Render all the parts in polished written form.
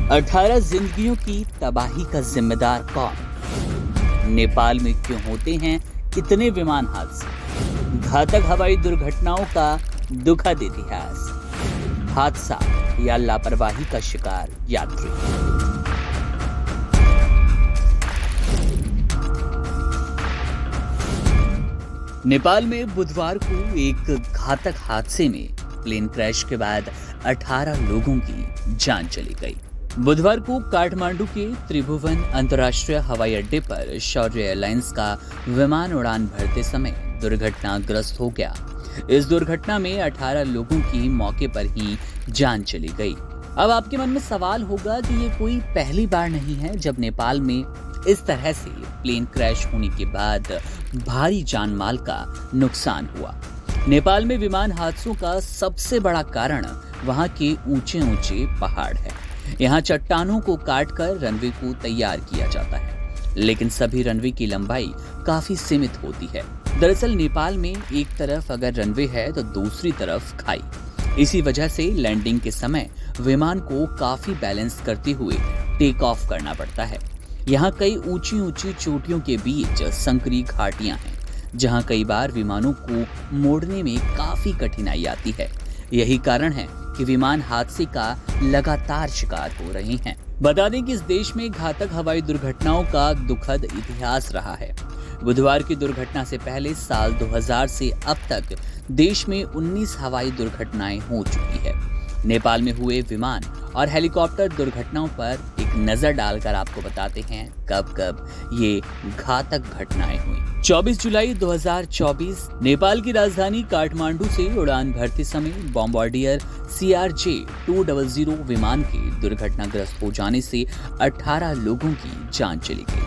18 जिंदगियों की तबाही का जिम्मेदार कौन? नेपाल में क्यों होते हैं इतने विमान हादसे? घातक हवाई दुर्घटनाओं का दुखद इतिहास। हादसा या लापरवाही का शिकार यात्री। नेपाल में बुधवार को एक घातक हादसे में प्लेन क्रैश के बाद 18 लोगों की जान चली गई। बुधवार को काठमांडू के त्रिभुवन अंतर्राष्ट्रीय हवाई अड्डे पर शौर्य एयरलाइंस का विमान उड़ान भरते समय दुर्घटनाग्रस्त हो गया। इस दुर्घटना में 18 लोगों की मौके पर ही जान चली गई। अब आपके मन में सवाल होगा कि ये कोई पहली बार नहीं है जब नेपाल में इस तरह से प्लेन क्रैश होने के बाद भारी जान माल का नुकसान हुआ। नेपाल में विमान हादसों का सबसे बड़ा कारण वहां के ऊंचे ऊंचे पहाड़ है। यहाँ चट्टानों को काटकर रनवे को तैयार किया जाता है, लेकिन सभी रनवे की लंबाई काफी सीमित होती है। दरअसल नेपाल में एक तरफ अगर रनवे है तो दूसरी तरफ खाई। इसी वजह से लैंडिंग के समय विमान को काफी बैलेंस करते हुए टेक ऑफ करना पड़ता है। यहाँ कई ऊंची ऊंची चोटियों के बीच संकरी घाटियां हैं, जहाँ कई बार विमानों को मोड़ने में काफी कठिनाई आती है। यही कारण है कि विमान हादसे का लगातार शिकार हो रहे हैं। बता दें कि इस देश में घातक हवाई दुर्घटनाओं का दुखद इतिहास रहा है। बुधवार की दुर्घटना से पहले साल 2000 से अब तक देश में 19 हवाई दुर्घटनाएं हो चुकी है। नेपाल में हुए विमान और हेलीकॉप्टर दुर्घटनाओं पर एक नजर डालकर आपको बताते हैं कब कब ये घातक घटनाएं हुई। 24 जुलाई 2024 नेपाल की राजधानी काठमांडू से उड़ान भरते समय बॉम्बार्डियर CRJ-200 विमान के दुर्घटनाग्रस्त हो जाने से 18 लोगों की जान चली गई।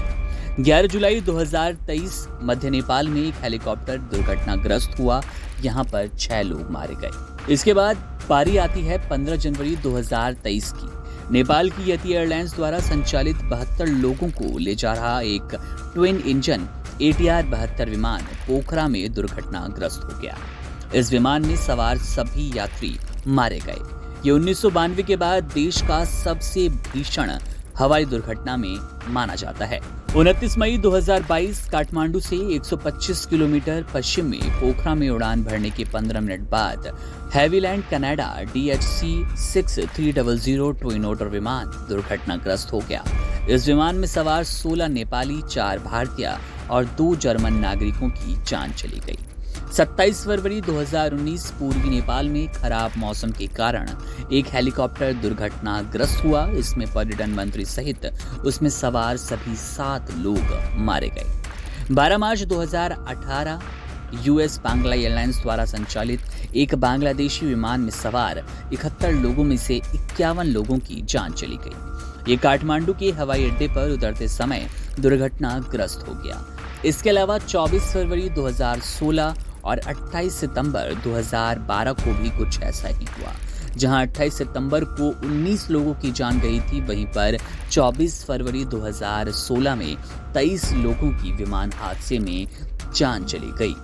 11 जुलाई 2023 मध्य नेपाल में एक हेलीकॉप्टर दुर्घटनाग्रस्त हुआ। यहाँ पर 6 लोग मारे गए। इसके बाद पारी आती है 15 जनवरी 2023 की। नेपाल की यति एयरलाइंस द्वारा संचालित 72 लोगों को ले जा रहा एक ट्विन इंजन ATR 72 विमान पोखरा में दुर्घटनाग्रस्त हो गया। इस विमान में सवार सभी यात्री मारे गए। ये 1992 के बाद देश का सबसे भीषण हवाई दुर्घटना में माना जाता है। 29 मई 2022 काठमांडू से 125 किलोमीटर पश्चिम में पोखरा में उड़ान भरने के 15 मिनट बाद हैवीलैंड कनाडा DHC-6300 ट्विन ओटर विमान दुर्घटनाग्रस्त हो गया। इस विमान में सवार 16 नेपाली, 4 भारतीय और 2 जर्मन नागरिकों की जान चली गई। 27 फरवरी 2019 पूर्वी नेपाल में खराब मौसम के कारण एक हेलीकॉप्टर दुर्घटनाग्रस्त हुआ। इसमें पर्यटन मंत्री सहित उसमें सवार सभी 7 लोग मारे गए। 12 मार्च 2018 US बांग्ला एयरलाइंस द्वारा संचालित एक बांग्लादेशी विमान में सवार 71 लोगों में से 51 लोगों की जान चली गई। ये काठमांडू के हवाई अड्डे पर उतरते समय दुर्घटनाग्रस्त हो गया। इसके अलावा 24 फरवरी 2016 और 28 सितंबर 2012 को भी कुछ ऐसा ही हुआ, जहां 28 सितंबर को 19 लोगों की जान गई थी। वहीं पर 24 फरवरी 2016 में 23 लोगों की विमान हादसे में जान चली गई।